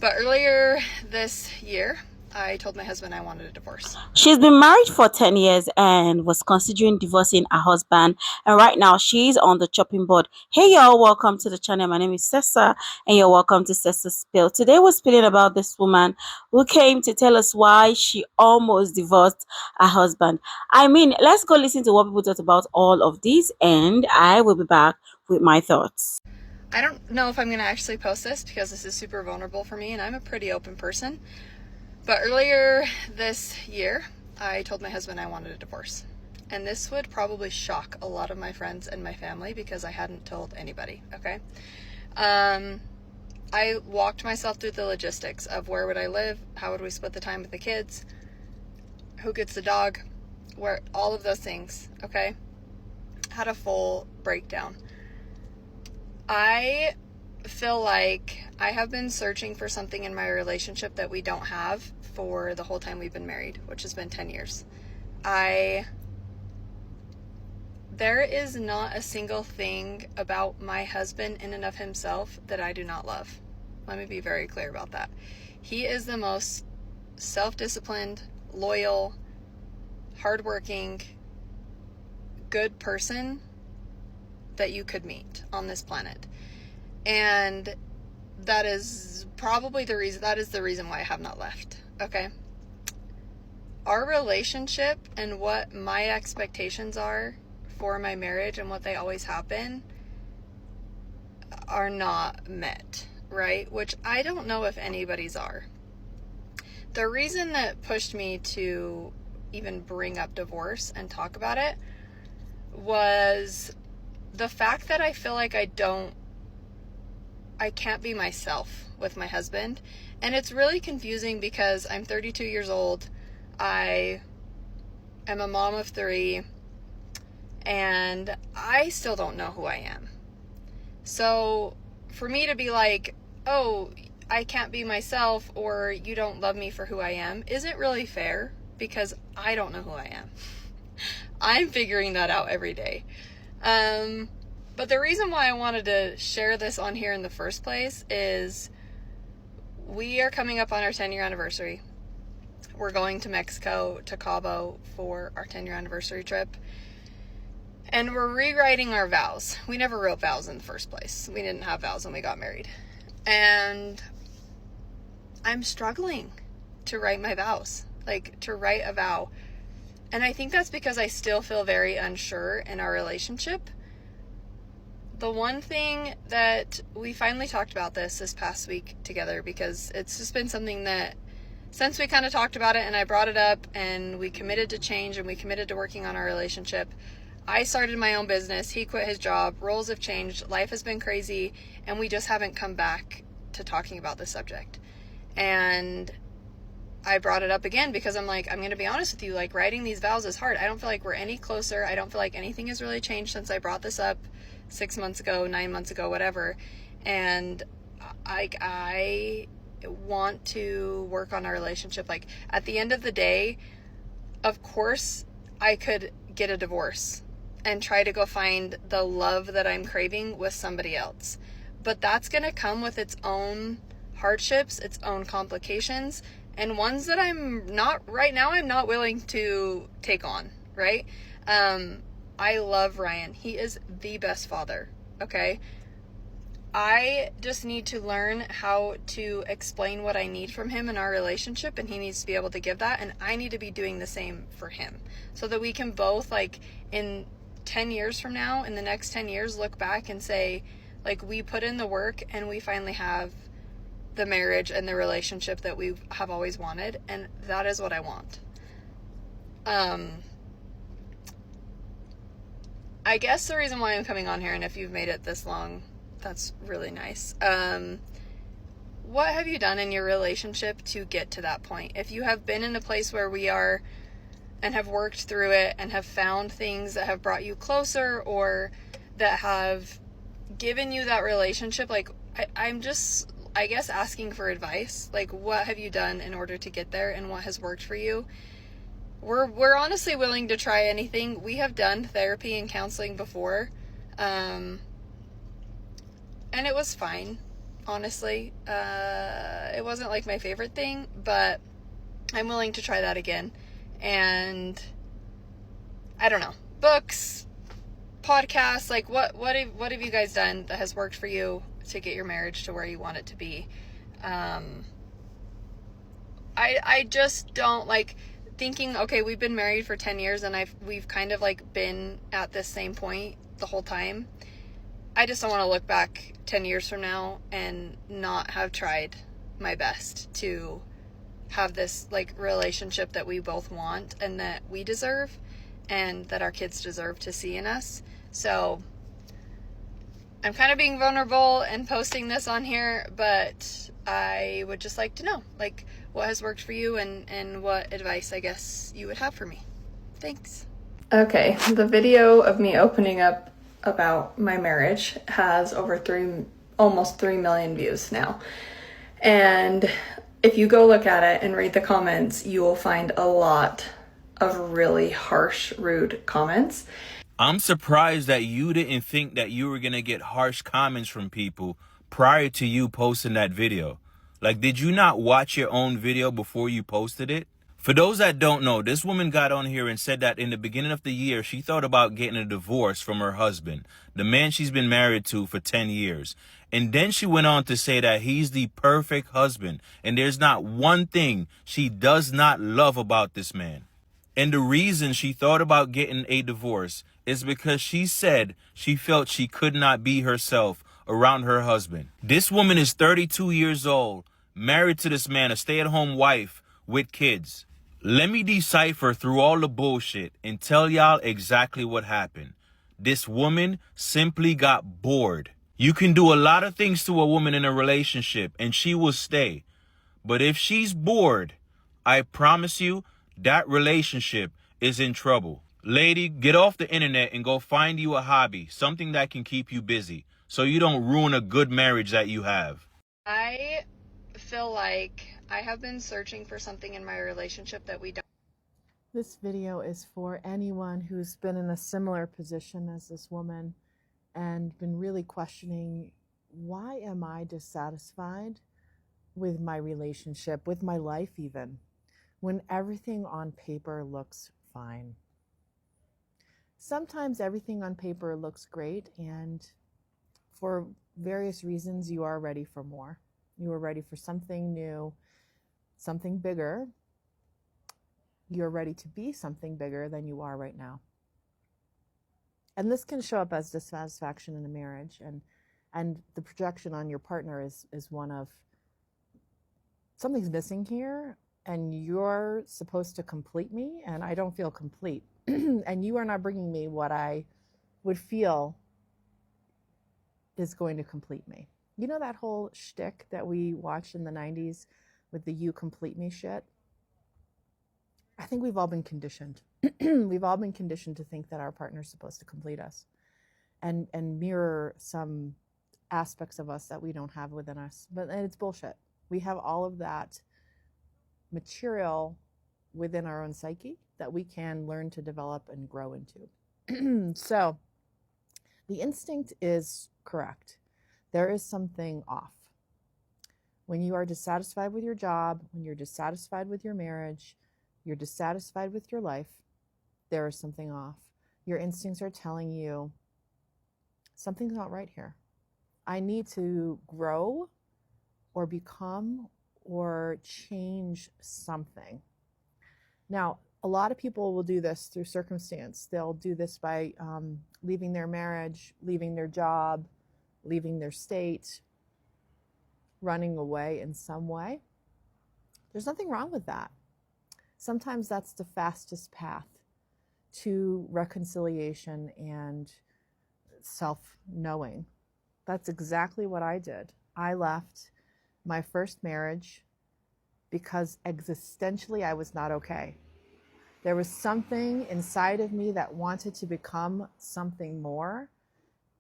But earlier this year, I told my husband I wanted a divorce. She's been married for 10 years and was considering divorcing her husband. And right now, she's on the chopping board. Hey, y'all, welcome to the channel. My name is Sessa, and you're welcome to Sessa's Spill. Today, we're spilling about this woman who came to tell us why she almost divorced her husband. I mean, let's go listen to what people thought about all of this, and I will be back with my thoughts. I don't know if I'm going to actually post this because this is super vulnerable for me and I'm a pretty open person. But earlier this year, I told my husband I wanted a divorce. And this would probably shock a lot of my friends and my family because I hadn't told anybody, okay? I walked myself through the logistics of where would I live, how would we split the time with the kids, who gets the dog, where all of those things, okay? Had a full breakdown. I feel like I have been searching for something in my relationship that we don't have for the whole time we've been married, which has been 10 years. There is not a single thing about my husband in and of himself that I do not love. Let me be very clear about that. He is the most self-disciplined, loyal, hardworking, good person that you could meet on this planet. And that is probably the reason why I have not left. Okay. Our relationship and what my expectations are for my marriage and what they always have been are not met, right? Which I don't know if anybody's are. The reason that pushed me to even bring up divorce and talk about it was the fact that I feel like I can't be myself with my husband. And it's really confusing because I'm 32 years old. I am a mom of 3. And I still don't know who I am. So for me to be like, oh, I can't be myself or you don't love me for who I am isn't really fair because I don't know who I am. I'm figuring that out every day. But the reason why I wanted to share this on here in the first place is we are coming up on our 10-year anniversary. We're going to Mexico, to Cabo, for our 10-year anniversary trip. And we're rewriting our vows. We never wrote vows in the first place. We didn't have vows when we got married. And I'm struggling to write my vows, like to write a vow. And I think that's because I still feel very unsure in our relationship. The one thing that we finally talked about this past week together, because it's just been something that since we kind of talked about it and I brought it up and we committed to change and we committed to working on our relationship, I started my own business. He quit his job. Roles have changed. Life has been crazy. And we just haven't come back to talking about this subject. And I brought it up again because I'm like, I'm going to be honest with you, like writing these vows is hard. I don't feel like we're any closer. I don't feel like anything has really changed since I brought this up 6 months ago, 9 months ago, whatever. And I want to work on our relationship. Like at the end of the day, of course, I could get a divorce and try to go find the love that I'm craving with somebody else. But that's going to come with its own hardships, its own complications, and ones that I'm not willing to take on, right? I love Ryan. He is the best father, okay? I just need to learn how to explain what I need from him in our relationship, and he needs to be able to give that, and I need to be doing the same for him so that we can both, like, in 10 years from now, in the next 10 years, look back and say, like, we put in the work and we finally have the marriage and the relationship that we have always wanted, and that is what I want. I guess the reason why I'm coming on here, and if you've made it this long, that's really nice. What have you done in your relationship to get to that point? If you have been in a place where we are and have worked through it and have found things that have brought you closer or that have given you that relationship, like I'm just, I guess, asking for advice. Like, what have you done in order to get there and what has worked for you? We're honestly willing to try anything. We have done therapy and counseling before. And it was fine. honestly. It wasn't like my favorite thing, but I'm willing to try that again. And I don't know, books, podcasts, like what have you guys done that has worked for you to get your marriage to where you want it to be? I just don't like thinking, okay, we've been married for 10 years and we've kind of like been at this same point the whole time. I just don't want to look back 10 years from now and not have tried my best to have this like relationship that we both want and that we deserve and that our kids deserve to see in us. So I'm kind of being vulnerable and posting this on here, but I would just like to know, like, what has worked for you and what advice, I guess, you would have for me. Thanks. Okay, the video of me opening up about my marriage has almost 3 million views now. And if you go look at it and read the comments, you will find a lot of really harsh, rude comments. I'm surprised that you didn't think that you were going to get harsh comments from people prior to you posting that video. Like, did you not watch your own video before you posted it? For those that don't know, this woman got on here and said that in the beginning of the year, she thought about getting a divorce from her husband, the man she's been married to for 10 years. And then she went on to say that he's the perfect husband, and there's not one thing she does not love about this man. And the reason she thought about getting a divorce is because she said she felt she could not be herself around her husband. This woman is 32 years old, married to this man, a stay-at-home wife with kids. Let me decipher through all the bullshit and tell y'all exactly what happened. This woman simply got bored. You can do a lot of things to a woman in a relationship and she will stay. But if she's bored, I promise you that relationship is in trouble. Lady, get off the internet and go find you a hobby, something that can keep you busy, so you don't ruin a good marriage that you have. I feel like I have been searching for something in my relationship that we don't. This video is for anyone who's been in a similar position as this woman and been really questioning, why am I dissatisfied with my relationship, with my life even, when everything on paper looks fine? Sometimes everything on paper looks great, and for various reasons, you are ready for more. You are ready for something new, something bigger. You're ready to be something bigger than you are right now. And this can show up as dissatisfaction in a marriage, and the projection on your partner is one of, something's missing here, and you're supposed to complete me, and I don't feel complete. And you are not bringing me what I would feel is going to complete me. You know that whole shtick that we watched in the 90s with the "you complete me" shit? I think we've all been conditioned. We've all been conditioned to think that our partner's supposed to complete us and mirror some aspects of us that we don't have within us. But it's bullshit. We have all of that material within our own psyche that we can learn to develop and grow into. So the instinct is correct. There is something off. When you are dissatisfied with your job, when you're dissatisfied with your marriage, you're dissatisfied with your life, there is something off. Your instincts are telling you something's not right here. I need to grow or become or change something. Now, a lot of people will do this through circumstance. They'll do this by leaving their marriage, leaving their job, leaving their state, running away in some way. There's nothing wrong with that. Sometimes that's the fastest path to reconciliation and self-knowing. That's exactly what I did. I left my first marriage because existentially I was not okay. There was something inside of me that wanted to become something more,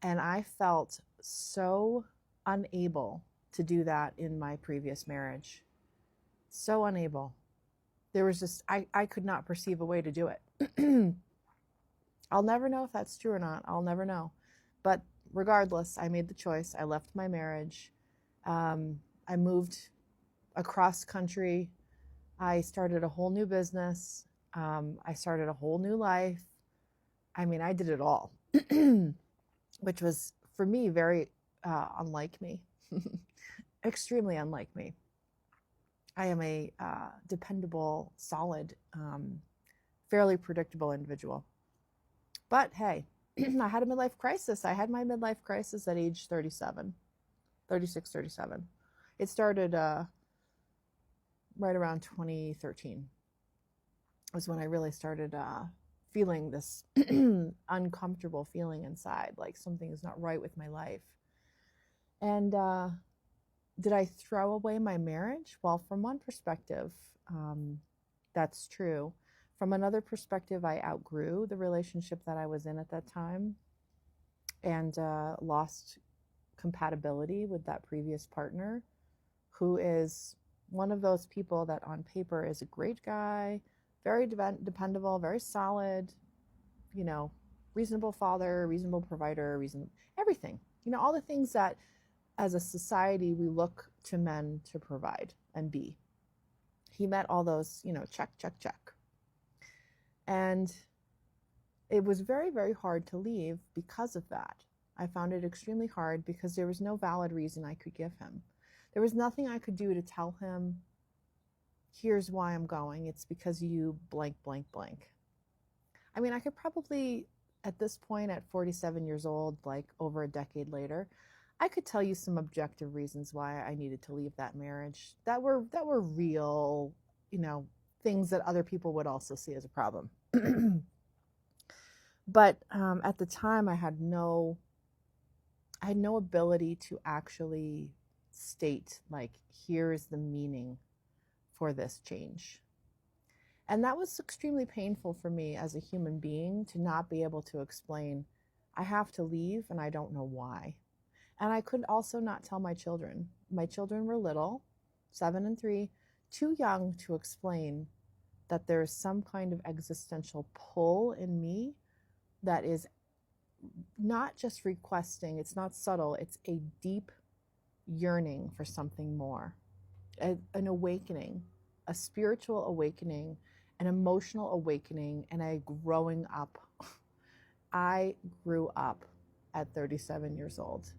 and I felt so unable to do that in my previous marriage. So unable. There was just, I could not perceive a way to do it. I'll never know if that's true or not. I'll never know. But regardless, I made the choice. I left my marriage I moved across country. I started a whole new business. I started a whole new life. I mean, I did it all, which was for me very unlike me, extremely unlike me. I am a dependable, solid, fairly predictable individual. But hey, I had a midlife crisis. I had my midlife crisis at age 37, 36, 37. It started right around 2013 was when I really started feeling this uncomfortable feeling inside, like something is not right with my life. And did I throw away my marriage? Well, from one perspective, that's true. From another perspective, I outgrew the relationship that I was in at that time and lost compatibility with that previous partner, who is one of those people that on paper is a great guy, very dependable, very solid, you know, reasonable father, reasonable provider, everything, you know, all the things that as a society we look to men to provide and be. He met all those, you know, check, check, check. And it was very, very hard to leave because of that. I found it extremely hard because there was no valid reason I could give him. There was nothing I could do to tell him, here's why I'm going. It's because you blank, blank, blank. I mean, I could probably, at this point, at 47 years old, like over a decade later, I could tell you some objective reasons why I needed to leave that marriage that were real, you know, things that other people would also see as a problem. But at the time, I had no ability to actually state, like, here is the meaning for this change. And that was extremely painful for me as a human being, to not be able to explain, I have to leave and I don't know why. And I could also not tell my children. My children were little, 7 and 3, too young to explain that there is some kind of existential pull in me that is not just requesting, it's not subtle, it's a deep yearning for something more, an awakening, a spiritual awakening, an emotional awakening, and a growing up. I grew up at 37 years old.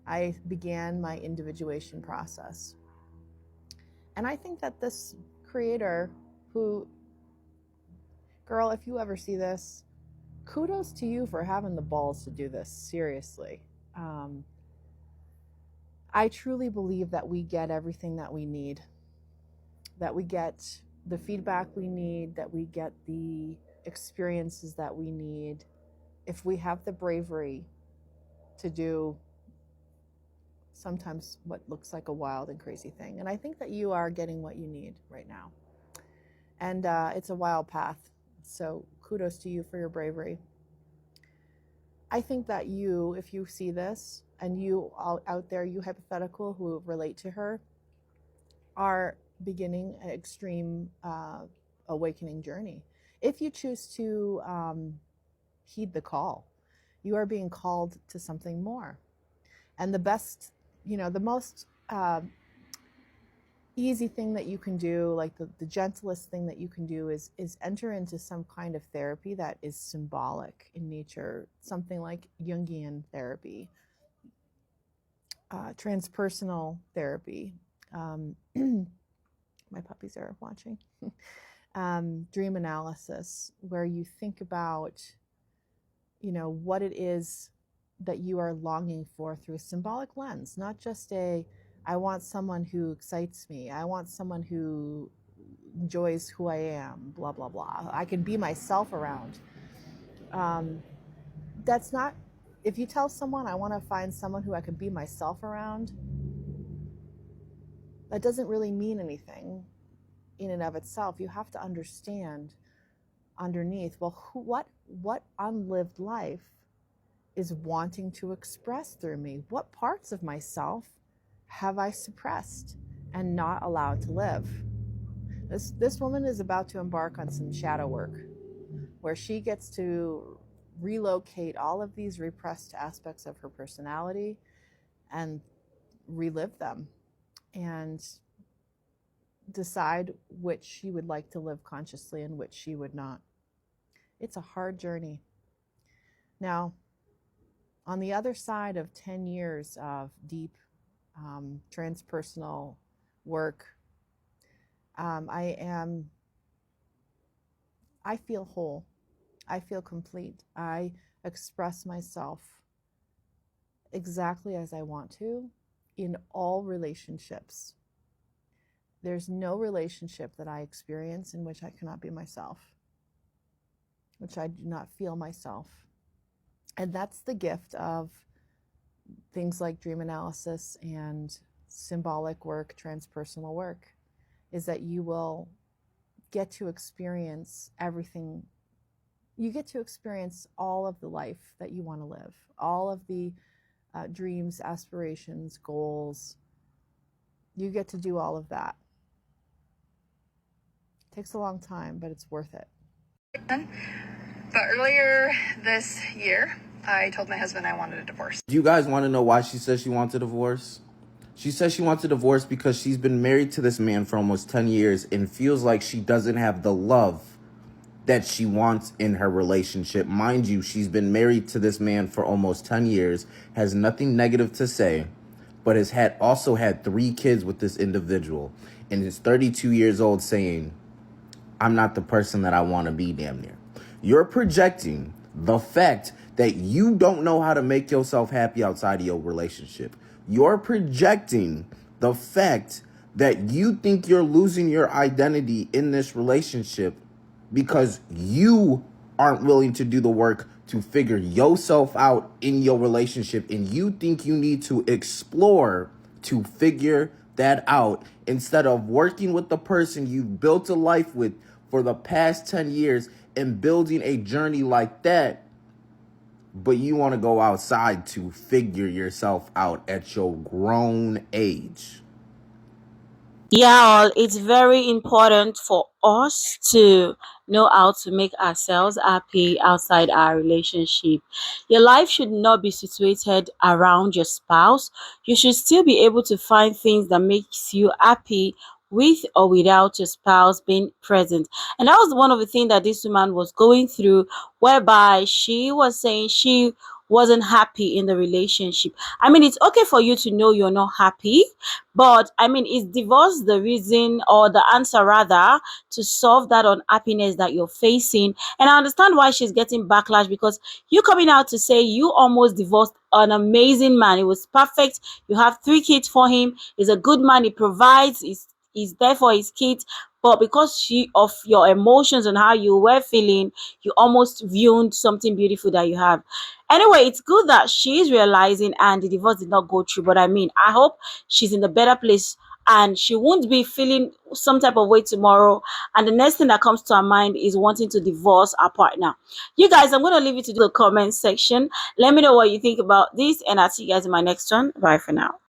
I began my individuation process. And I think that this creator who, girl, if you ever see this, kudos to you for having the balls to do this, seriously. I truly believe that we get everything that we need, that we get the feedback we need, that we get the experiences that we need, if we have the bravery to do sometimes what looks like a wild and crazy thing. And I think that you are getting what you need right now. And it's a wild path. So kudos to you for your bravery. I think that you, if you see this, and you all out there, you hypothetical who relate to her, are beginning an extreme awakening journey. If you choose to heed the call, you are being called to something more. And the best, you know, the most easy thing that you can do, like the gentlest thing that you can do is enter into some kind of therapy that is symbolic in nature, something like Jungian therapy, transpersonal therapy. My puppies are watching. Dream analysis, where you think about, you know, what it is that you are longing for through a symbolic lens, not just I want someone who excites me. I want someone who enjoys who I am, blah, blah, blah. I can be myself around. That's not, if you tell someone, I want to find someone who I can be myself around, that doesn't really mean anything in and of itself. You have to understand underneath, well, what unlived life is wanting to express through me? What parts of myself have I suppressed and not allowed to live? This woman is about to embark on some shadow work, where she gets to relocate all of these repressed aspects of her personality and relive them and decide which she would like to live consciously and which she would not. It's a hard journey. Now, on the other side of 10 years of deep transpersonal work, I feel whole. I feel complete. I express myself exactly as I want to in all relationships. There's no relationship that I experience in which I cannot be myself, which I do not feel myself. And that's the gift of things like dream analysis and symbolic work, transpersonal work, is that you will get to experience everything. You get to experience all of the life that you want to live, all of the dreams, aspirations, goals. You get to do all of that. It takes a long time, but it's worth it. But earlier this year, I told my husband I wanted a divorce. Do you guys want to know why she says she wants a divorce? She says she wants a divorce because she's been married to this man for almost 10 years and feels like she doesn't have the love that she wants in her relationship. Mind you, she's been married to this man for almost 10 years, has nothing negative to say, but has also had 3 kids with this individual, and is 32 years old saying, I'm not the person that I want to be damn near. You're projecting the fact that you don't know how to make yourself happy outside of your relationship. You're projecting the fact that you think you're losing your identity in this relationship because you aren't willing to do the work to figure yourself out in your relationship, and you think you need to explore to figure that out instead of working with the person you've built a life with for the past 10 years and building a journey like that. But you want to go outside to figure yourself out at your grown age. Yeah, it's very important for us to know how to make ourselves happy outside our relationship. Your life should not be situated around your spouse. You should still be able to find things that makes you happy with or without your spouse being present. And that was one of the things that this woman was going through, whereby she was saying she wasn't happy in the relationship. I mean, it's okay for you to know you're not happy, but I mean, is divorce the reason or the answer rather to solve that unhappiness that you're facing? And I understand why she's getting backlash, because you coming out to say you almost divorced an amazing man. It was perfect. You have 3 kids for him. He's a good man. He provides. He's there for his kids. But because of your emotions and how you were feeling, you almost ruined something beautiful that you have. Anyway, it's good that she's realizing and the divorce did not go through. But I mean, I hope she's in a better place and she won't be feeling some type of way tomorrow. And the next thing that comes to her mind is wanting to divorce her partner. You guys, I'm going to leave you to the comment section. Let me know what you think about this, and I'll see you guys in my next one. Bye for now.